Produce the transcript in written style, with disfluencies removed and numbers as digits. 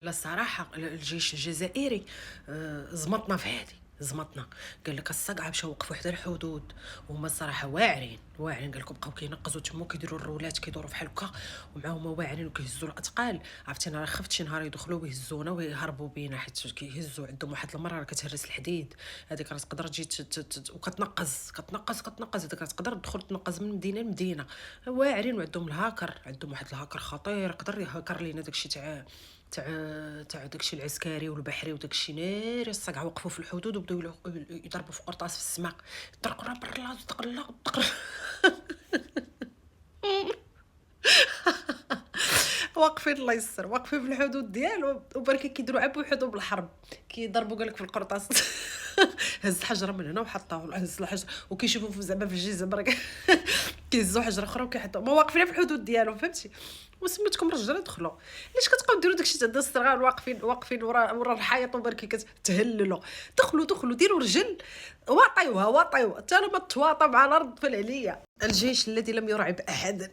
لا الصراحة الجيش الجزائري زمطنا في هذه زمطنا. قال لك الصقعة مشاو وقفوا حدا الحدود، وهما الصراحة واعرين واعرين. قال لكم بقاو كينقزوا تما كيديروا الرولات كيدوروا بحال هكا، ومعاهم واعرين وكيهزوا الاثقال. عرفتي انا راه خفت شي نهار يدخلوا ويهزونا ويهربوا بينا، حيت كيهزوا عندهم واحد المرة راه كتهرس الحديد. هذيك راه تقدر تجي وكتنقز هذيك راه تقدر تدخل تنقز من مدينة لمدينة. واعرين وعندهم الهاكر، عندهم واحد الهاكر خطير يقدر يهكر لينا داكشي تاع داكشي العسكري والبحري وداكشي. ناري الصقع وقفوا في الحدود وبداو يضربوا في قرطاس في السماء، طرقرا برا طقلا طقر. واقفين الله يستر، واقفين في الحدود ديالهم وبركي كيديروا عاد بوحدهم بالحرب، كيضربوا قال لك في القرطاس. هز حجره من هنا وحطها، هز الحجر وكيشوفوا زعما في الجيزه برك. كيهزوا حجره اخرى وكيحطوا، ما واقفين في الحدود ديالهم فهمتي. وسميتكم رجاله دخلوا، علاش كتبقاو ديروا داكشي تاع الصغار واقفين ورا الحيط وبركي كتهللوا. دخلوا ديروا رجل، واطيوها حتى انا ما تواطى مع الارض في العليا. الجيش الذي لم يرعب احدا.